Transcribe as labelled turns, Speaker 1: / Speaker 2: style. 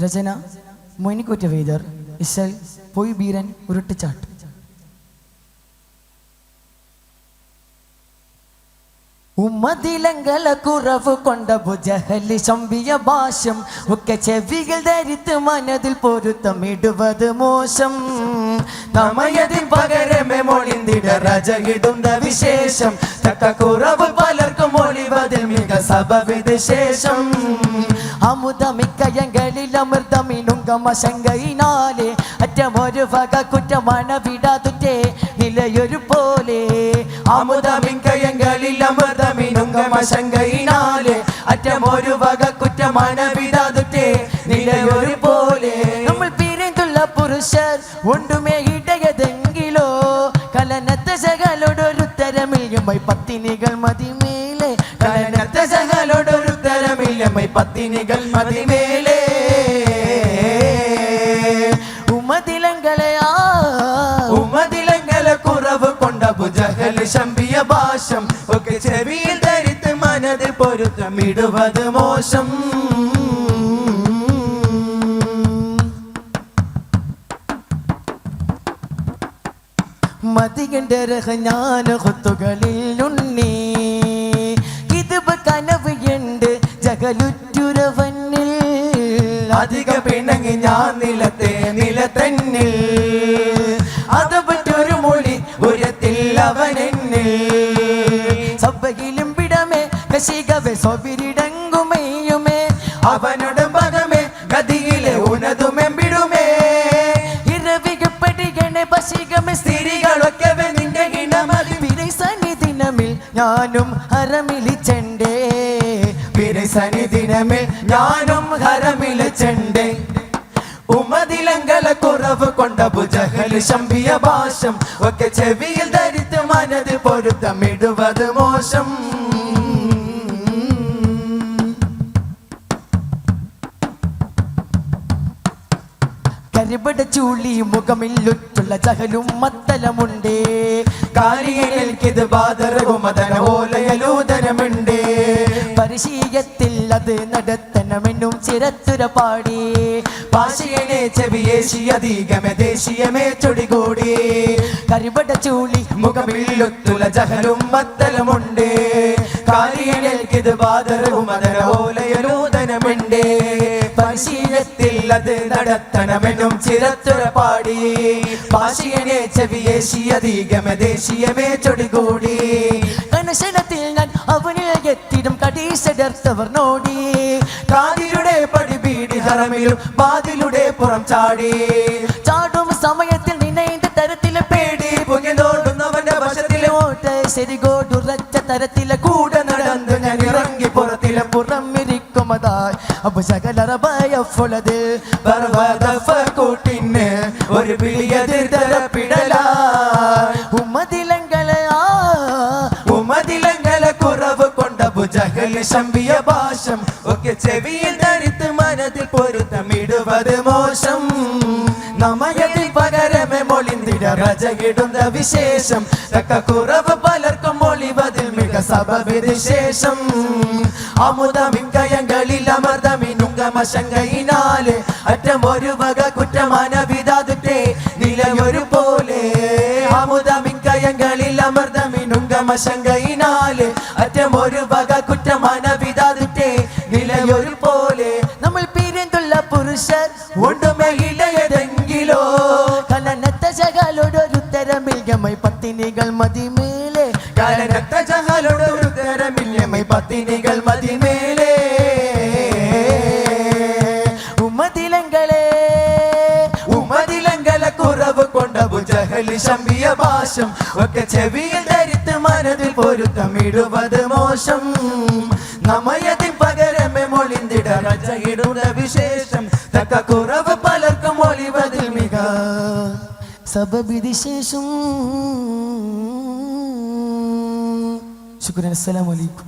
Speaker 1: രചന മൊയ്നിക്കുറ്റ വൈദ്യർ, ഇശൽ പൊയ് ബീരൻ ഉരുട്ടിച്ചാട്ട്. ഉമ്മതിലങ്കല കുറവ് കൊണ്ട ബുജഹലി ശമ്പിയ ഭാഷം ഒക്കെ ചെവികൾ ധരിത്ത് മനതിൽ പൊരുത്തമിടുവത് മോശം. നമയതിൽ പകരമേ മൊളിന്തിട രജകിടുന്ന വിശേഷം തക്ക കുറവ് പലർക്കും ഒളിവതിൽ മിക സഭവിത് ശേഷം. അമുദമിക്കയങ്ങളിൽ അമൃതമിനുങ്കമശങ്കയിനാലെ അറ്റമൊരു വക കുറ്റമണ വിടാതുറ്റേ നിലയൊരു പോലെ. അമുദമിക്കയങ്ങളിൽ അമൃതമിനുങ്കമശങ്കയിനാലെ അറ്റമൊരു വക കുറ്റമണ വിടാതുറ്റേ നിലയൊരു പോലെ. നമ്മൾ പിരിന്തുള്ള പുരുഷർ ഒണ്ടുമേ ഇടയതെങ്കിലോ കലനത്തെ സകലോടൊരുത്തരമില്ലമൈ പത്തിനികൾ മതിമേലെ. കലനത്തെ സകലോടൊരുത്തരമില്ലമൈ പത്തിനികൾ മതിമേലെ. ഉമ്മതിലങ്കല കുറവ് കൊണ്ട ബുജഹൽ ശമ്പിയ ഭാഷം ഒക്കെ ചെവിയിൽ ധരിത്ത് മനതിൽ പൊരുത്തമിടുവത് മോശം. മതികന്റെ രഹഞ്ഞാന കൊത്തുകളിൽ ഉണ്ണി കിതുബ് കനവ് ഉണ്ട് ജഗലുറ്റുരവന്നിൽ. അധിക പിണങ്ങി ഞാൻ നിലത്തന്നിൽ അത് പറ്റൊരു മൊഴി ഉരത്തിൽ അവനെന്നിൽ. സഭയിലും പിടമേ കശികവേ സ്വപിരിടങ്ങുമേയുമേ അവനോട് പദമേ ഗതിയിലെ ഉണതുമെമ്പിടുമേ. ഇരവികപ്പടികണെ പശികമേ സ്ത്രീകളൊക്കെ നിന്റെ ഇണമതി. പിരസനിദിനമിൽ ഞാനും ഹരമിലിച്ചെണ്ടേ. പിരസനിദിനമിൽ ഞാനും ഹരമിലിച്ചെണ്ടേ. ഉമ്മതിലങ്കല കുറവ് കൊണ്ട ബുജഹൽ ശമ്പിയ ഭാഷം ഒക്കെ ചെവിയിൽ ധരിത്ത് മനത് പൊരുത്തമിടുവത് മോശം. കരിപട ചൂളി മുഖമില്ലുറ്റുള്ള ജഹലും മത്തലമുണ്ടേ. കാലിയൽക്കിത് ബാധരകുമതന ഓലയലൂതരമുണ്ടേ. പരിശീയത്തിൽ അത് നടത്തണമെന്നും ചിരത്തുര പാടി. ഭാഷയനെ ചെവിയേശിയധികമേ ദേശീയമേ ചൊടികൂടി. കരിപട ചൂളി മുഖമില്ലുറ്റുള്ള ജഹലും മത്തലമുണ്ടേ. കാലിയൽക്കിത് ബാധരകുമതന ഓലയലൂതരമുണ്ടേ. പരിശീലത്തിൽ അത് നടത്തണമെന്നും ചിരത്തുര പാടി. ഭാഷയനെ ചെവിയേശിയധികമേ ദേശീയമേ ചൊടികൂടി. കനശനത്തിൽ ഞാൻ അവനിൽ എത്തിടും കടീശടർത്തവർ നോടി. കാതിരുടെ പടിപീടി ഹറമിലും വാതിലുടെ പുറം ചാടി. ചാടും സമയത്തിൽ നിന്നൈந்த തരത്തിലെ പേടി പൊങ്ങിനോടുന്നവന്റെ വശത്തിലെ ഓട്ട ശരികോടുറച്ച തരത്തിലെ കൂടെ നടന്നു ഞാൻ ഇറങ്ങി പുറത്തിലെ പുറമിരിക്കുമതായി. അപ്പൊ സകലറബയഫുളത് പർവ്വതഫകൂട്ടിന് ഒരു പിളിയതിർ തരപ്പിടല. ഉമ്മതിലങ്കല കുറവ് കൊണ്ട ബുജഹൽ ശമ്പിയ ഭാഷം ഒക്കെ ചെവിയിൽ ധരിത്ത് മനതിൽ പൊരുത്തമിടുവത് മോശം. നമയതിൽ പകരമേ മൊളിന്തിട രജകിടുന്ന വിശേഷം തക്ക കുറവ് പലർക്കും ഒളിവതിൽ മിക സഭവിത് ശേഷം. അമുദമിക്കയങ്ങളിൽ അമൃതമിനുങ്കമശങ്കയിനാലെ അറ്റമൊരു വക കുറ്റമന വിടാതുറ്റേ നിലയൊരു പോലെ. അമുദമിക്കയങ്ങളിൽ അമൃതമിനുങ്കമശങ്കയിനാലെ അറ്റമൊരു വക കുറ്റമന വിടാതുറ്റേ നിലയൊരു പോലെ. നമ്മൾ പിരിന്തുള്ള പുരുഷർ ഒണ്ടുമേ ഇടയതെങ്കിലോ കലനത്ത ശകലോടൊരുത്തരമില്ലമൈ പത്തിനികൾ മതിമേലെ. കലനത്ത ശകലോടൊരുത്തരമില്ലമൈ പത്തിനികൾ മതിമേലെ. ഉമ്മതിലങ്കല കുറവ് കൊണ്ട ബുജഹൽ ശമ്പിയ ഭാഷം ഒക്കെ ചെവിയിൽ ധരിത്ത് മനതിൽ പൊരുത്തമിടുവത് മോശം. നമയതിൽ പകരമേ മൊളിന്തിട രജകിടുന്ന വിശേഷം തക്ക കുറവ് പലർക്കും ഒളിവതിൽ മിക സബബിത് ശേഷം. ശുക്രൻ. അസ്സലാമു അലൈക്കും.